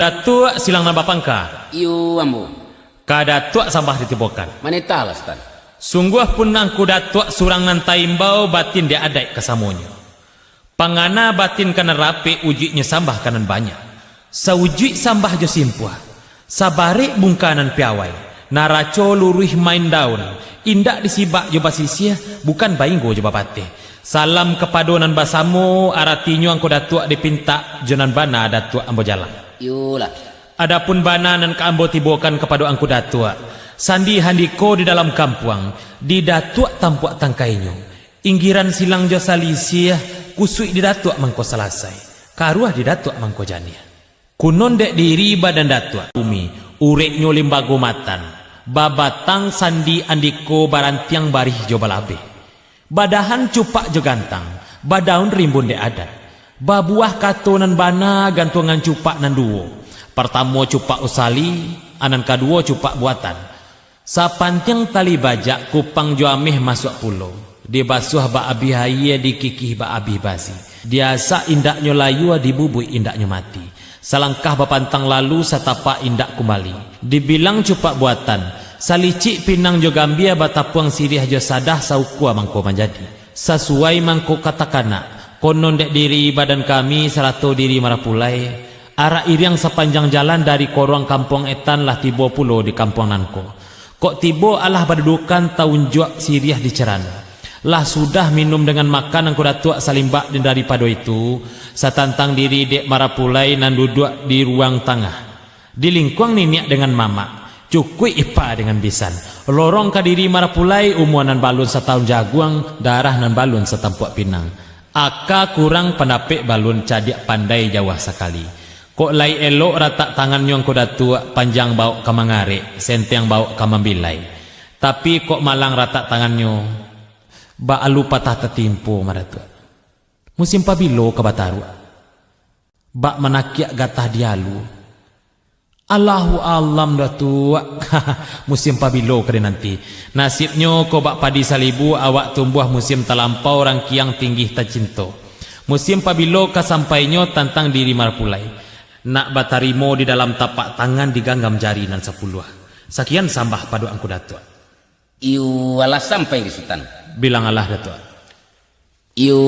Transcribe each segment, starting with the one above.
Datuk silang nambah pangka. Iyo ambo. Ka datuk sambah ditibokan. Manita lah stan. Sungguh pun angku datuk surang nantai imbau batin dia adai kesamonyo. Pangana batin kana rapi ujinya sambah kanan banyak. Sauji sambah jo simpuah. Sabari bungkanan piawai. Naraco luruh main daun. Indak disibak jo basisia bukan bainggo jo bapate. Salam kepadonan basamu aratinyo angku datuk dipinta jonan bana datuk ambo jalan. Yolah. Adapun bananan keambo tibokan kepada angku datua. Sandi handiko di dalam kampuang. Di datua tampuak tangkainyo. Inggiran silang jo salisia. Kusui di datua mangko selesai. Karuah di datua mangko jania. Kunon dek diri badan datua. Umi. Ureknyo limbago matan. Babatang sandi andiko barantiang barih jo balabe. Badahan cupak jo gantang. Badaun rimbun dek adat. Babuah katonan bana gantungan cupak nan duo. Pertama cupak usali, anan kedua cupak buatan. Sapantiang tali bajak kupang juameh masuk pulau. Dia basuh ba abi haya dikikih ba abi basi. Biasa indaknya layu dibubui indaknya mati. Salangkah bapantang lalu satapak indak kembali. Dibilang cupak buatan. Salicik pinang jo gambia batapuang sirih jo sadah saukua mangko menjadi. Sesuai mangko katakana. Konon dek diri badan kami serato diri marapulai. Arah iriang sepanjang jalan dari korong kampung etan lah tibo pulo di kampung nanko. Kok tibo alah berdudukan tahun juak siriah di ceran. Lah sudah minum dengan makan angko datuk salimbak dan daripada itu. Satantang diri dek marapulai nan duduk di ruang tengah. Di lingkuang niniak dengan mama. Cukui ipa dengan bisan. Lorong ka diri marapulai umuan nan balun setahun jaguang. Darah nan balun setampuak pinang. Aka kurang pendapik balun cadiak pandai jawah sekali. Kok lai elok ratak tangan nyong ko datua panjang bau kamangare, senteng bau kamambilai. Tapi kok malang ratak tangannya ba alu patah tetimpo maratua. Musim pabilo ka Bataru. Ba manakiak gatah dialu. Allahu alam datua. Musim pabilo kade nanti. Nasibnyo ko bak padi salibu awak tumbuh musim talampau rangkiang tinggi tacinto. Musim pabilo kasampainyo tantang diri marpulai. Nak batarimo di dalam tapak tangan diganggam jari nan 10. Sakian sambah padu angku datua. Iyo alah sampai di sultan. Bilang Allah datua. Iyo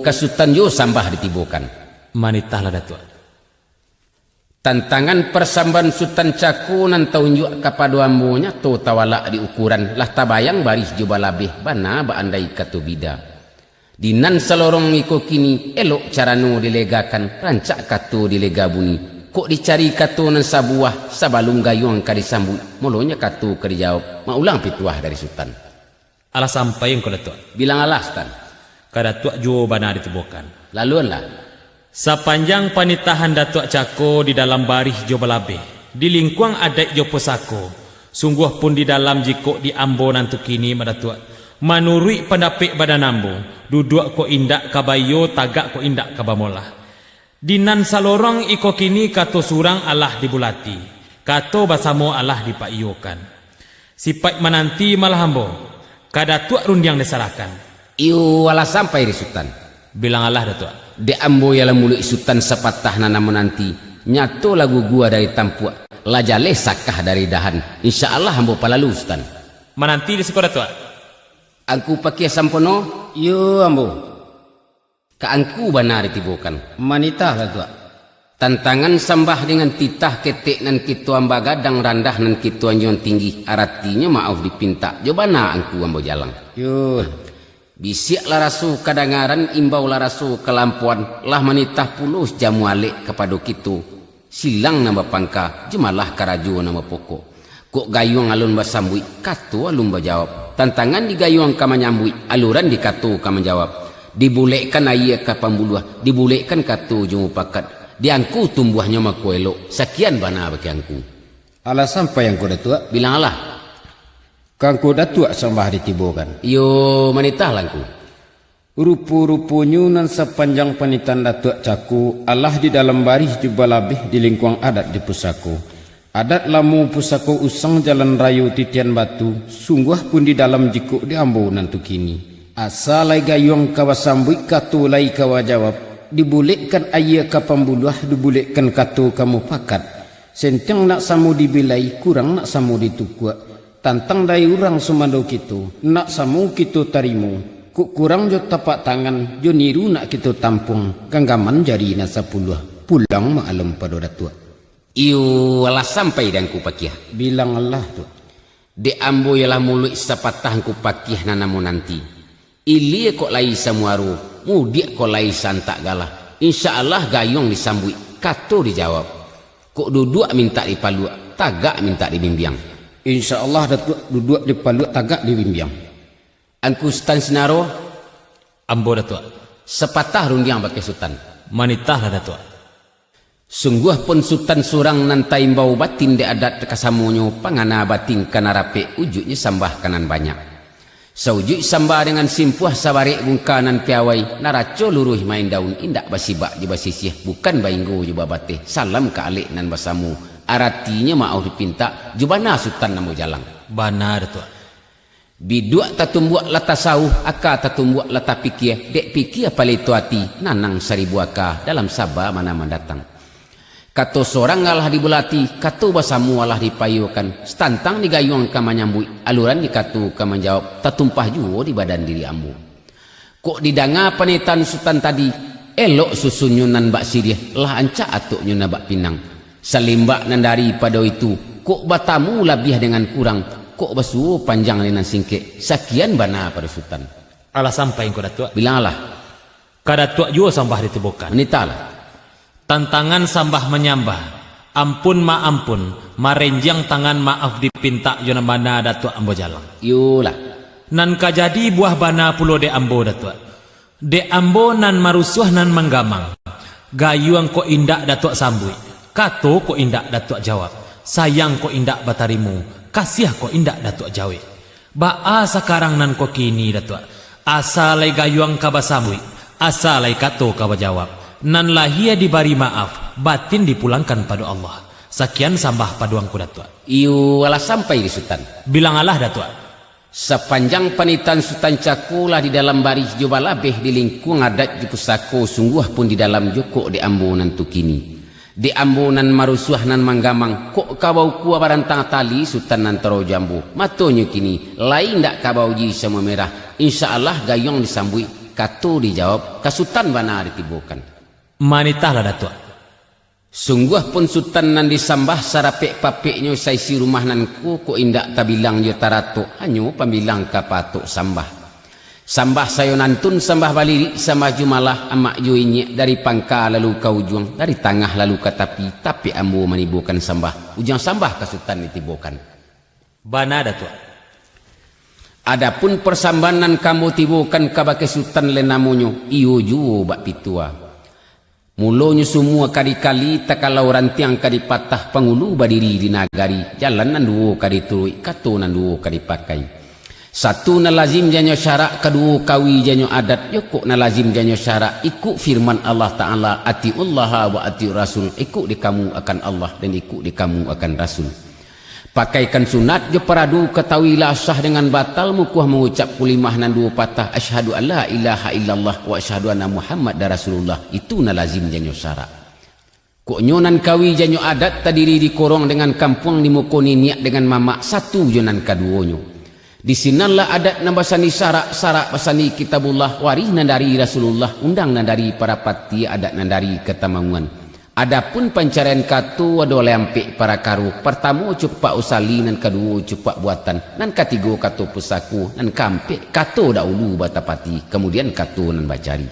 kasutan yo sambah ditibokan. Manitah lah datua. Tantangan persamban Sultan Caku nan taunjuk kepada ambonya to tawala di ukuran lah tabayang baris juba labih bana ba andai katu bida. Dinan salorong iko kini elok carano dilegakan rancak katu dilega buni. Kok dicari katu nan sabuah sabalung gayung ka disambut molonya katu ka dijawab maulang pituah dari Sultan. Alah sampai yang kau datua. Bilang alah Sultan. Ka datua jo bana ditibokan. Laluan lah. Sepanjang panitahan datuk Cako di dalam barih jo balabe, di lingkuang adat jo posako, sungguh pun di dalam jikok di ambo nantu kini madatuk, manurui pendapik badan ambo, duduk ko indak kabayo tagak ko indak kabamolah. Dinan salorong iko kini kato surang Allah dibulati, kato basamo Allah dipaiyokan. Sipat menanti malah ambo, kadatuk rundiang disalahkan. Iyo alah sampai di Sultan. Bilang Allah datuk. De ambo yalah mulu isutan sepatah nana menanti nyato lagu gua dari tampuak lajale sakah dari dahan insyaallah ambo palalu Sultan. Menanti di sekolah tua. Angku pakai sampono yo ambo ka angku benar ditibokan manitah lah tua. Tantangan sambah dengan titah ketek nan kitu amba gadang randah nan kitu anjon tinggi aratinya maaf dipinta jobana angku ambo jalang yo. Bisik lah rasu kadangaran imbau lah rasu kelampuan lah manitah pulus jamu alik kepada kitu silang nama pangka jemalah karaju nama pokok kok gayung alun basambui katu alun bajawab tantangan di gayung kama nyambui aluran di katu kama jawab dibulekkan ayah ka pambuluah dibulekkan katu jumu pakat diangku tumbuhnya maku elok sekian bana bagi angku. Alah sampai yang kau datuk. Bilang alah. Kangku datuk sambah ditibokan. Yo manitah langku. Rupu-rupu nyunan sepanjang panitan datuk Caku Allah di dalam baris juba labih di lingkuang adat di pusaku. Adat lamu pusaku usang jalan rayu titian batu sungguh pun di dalam jikuk di ambo nantu kini. Asalai gayung kawasambui katu lai kawajawab dibulikkan ayah ka pambuluah dibulikkan katu kamu pakat Senteng nak samu dibilai, kurang nak samu ditukua. Tantang dari orang sumando kitu, nak samu kitu tarimu. Kuk kurang jo tapak tangan, jo niru nak kitu tampung. Ganggaman jari nasa puluh, pulang maklum pada datua. Iyo alah sampai dan ku pakiah. Bilang Allah tu. De ambo ialah mulut sepatah ku pakiah nanamu nanti. Ili kok lai samuaru, mudik kok lai santak galah. InsyaAllah gayung disambui, kato dijawab. Kok duduk minta dipaluk, tagak minta dibimbiang. InsyaAllah datuk duduk di paluk tagak di bimbiang. Angku Sultan Senaro, Ambo datuk. sepatah rundiang pakai Sultan. Manitah lah datuk. Sungguh pun Sultan surang nantai bau batin de adat kasamunyo pangana batin kana rape ujuknya sambah kanan banyak. Saujuk sambah dengan simpuah sabarek bungkanan piawai naraco luruh main daun indak basibak je basisih bukan bainggo je bateh salam ka alik nan basamu. Aratinya mau dipinta jubana Sultan namo jalang. Bana datuk. Biduak tatumbuak lata sauh aka tatumbuak lata pikir dek pikir pale tuati nanang seribu aka dalam sabah mana mendatang. Kato seorang ngalah dibulati, kato basamu alah dipayukan, stantang digayung ka manyambui, aluran dikatu ka menjawab, tatumpah juo di badan diri ambu. Kok didanga panetan Sultan tadi, elok susunyunan bak sirih, lah anca atuk nyuna bak pinang. Salimbak nandari pada itu, kok batamu labih dengan kurang, kok basuh panjang dengan singkek, sakian bana pada Sultan. Alah sampai engkau datuk. Bilanglah, Kadatuk juga sambah ditebukan. menitalah. Tantangan sambah menyambah. Ampun ma ampun. Marenjang tangan maaf dipinta jona bana datuk ambo jalang. Yulah, Nan kajadi buah bana pulo de ambo datuk. De ambo nan marusuh nan manggamang. Gayuang ko indak datuk sambui. Kato ko indak datuk jawab. Sayang ko indak batarimu. Kasih ko indak datuk jawe. Baa sekarang nan ko kini datuk. Asalai gayuang kabasambui. Asalai kato kabajawab. Nan lahia dibari maaf. Batin dipulangkan pada Allah. Sekian sambah paduangku datuk. iu alah sampai di Sultan. Bilang Allah datuk. Sepanjang panitan Sultan Cakulah di dalam baris juba labeh di lingkung adat di pusako sungguh pun di dalam jokok di ambunan tu kini. Di ambunan marusuah nan manggamang kok kabau kuah barantang tali Sultan nan taro jambu. Matonyo kini lain dak kabau ji semua merah. InsyaAllah gayung disambui kato dijawab ka Sultan bana ditibukan. Manitah lah datuk. Sungguh pun Sultan nan disambah sarapek papeknya saisi rumah nan ko indak tabilang yo tarato hanyo pambilang ka patok sambah. Sambah sayo nantun sambah baliri sambah jumalah amak yo inyek dari pangka lalu ka ujung dari tengah lalu ka tapi ambo manibukan sambah ujang sambah ka Sultan ditibukan. Bana datuk. Adapun persambanan kamu tibukan ka bake Sultan lenamunyo iyo juo bak pitua. Mulonyo semua kali-kali takalau rantiang kadipatah pangulu badiri di nagari jalan nan duo kaditurui kato nan duo kadipakai. Satu na lazim janyo syarak, kedua kawi janyo adat, yokok na lazim janyo syarak, ikut firman Allah Ta'ala, ati'ullaha wa ati'ur rasul, ikut di kamu akan Allah dan ikut di kamu akan rasul. Pakaikan sunat, jo paradu ketahuilah sah dengan batal, mukuah mengucap kulimah nan dua patah, asyhadu an la ilaha illallah wa asyhadu anna Muhammad dan Rasulullah, itu na lazim janyo syarak. Kok nyonan kawi janyo adat, tadiri di korong dengan kampung dimukoni niat dengan mamak, satu jonan kaduonyo. Di sinalah adat nambasani syarak basani kitabullah warih nandari Rasulullah undang nandari para pati adat nandari ketamanguan. Adapun pancarian katu wado lempek para karu pertama cepak usali nan kedua cepak buatan nan ketiga katu pusaku nan kampek katu dahulu batapati kemudian katu nan bacari.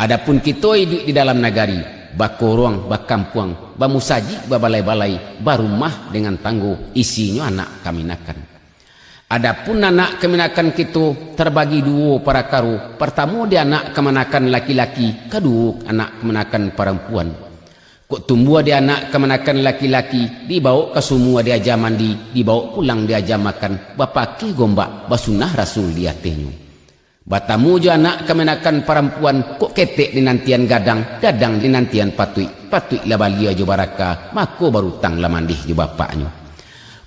Adapun kita hidup di dalam nagari bakorong bakampuang bamusaji babalai-balai barumah dengan tangguh isinya anak kaminakan. Adapun anak kemenakan kita terbagi dua para karu. Pertama dia anak kemenakan laki-laki, kedua anak kemenakan perempuan. Kok tumbuh dia anak kemenakan laki-laki, dibawa ke semua dia jam mandi, dibawa pulang dia jam makan, bapaki gombak, basunah rasul dia tehnya. Batamu je anak kemenakan perempuan, kok ketek di nantian gadang, gadang di nantian patui lah balia je baraka, mako baru tang lah mandih je bapaknya.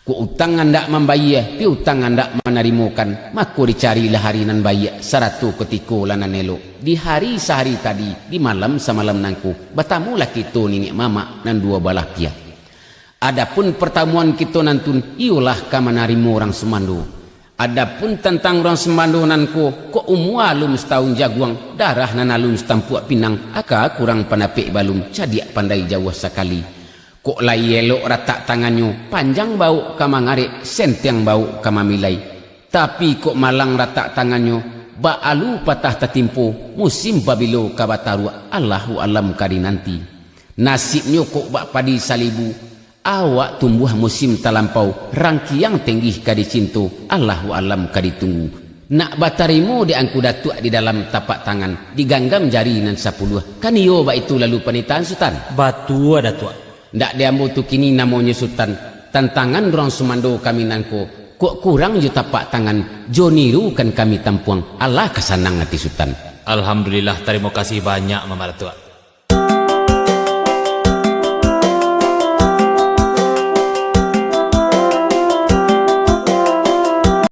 Ku utang anda membayar, pi utang anda menarimukan, maka dicarilah hari nan bayar, saratu ketiko lanan elok. Di hari sehari tadi, di malam semalam nangku, batamu laki tu nenek mama nan dua balah pia. Adapun pertemuan kita nantun iulah kamanarimu orang semando. Adapun tentang orang semando nanko ko umualum setahun jaguang darah nanalum setampuak pinang aka kurang panapik balum cadiak pandai jauh sekali. Kok lai elok ratak tangannya panjang bau kamangarek sentiang bau kamamilai. Tapi kok malang ratak tangannya ba'alu patah tatimpo musim babilo kabataru Allahu alam kadi nanti. Nasibnya kok bak padi salibu awak tumbuh musim talampau rangkiang tenggih kadi cintu Allahu alam kadi tunggu. Nak batarimu diangku datuk di dalam tapak tangan diganggam jari nan 10 kan iyo ba itu lalu panitaan sultan Batu datuk. ndak diambo tu kini namanya sultan tantangan orang sumando kami nanko kok kurang je tapak tangan joniru kan kami tampuang Allah kesanang hati sultan. Alhamdulillah, terima kasih banyak Mama Datuk.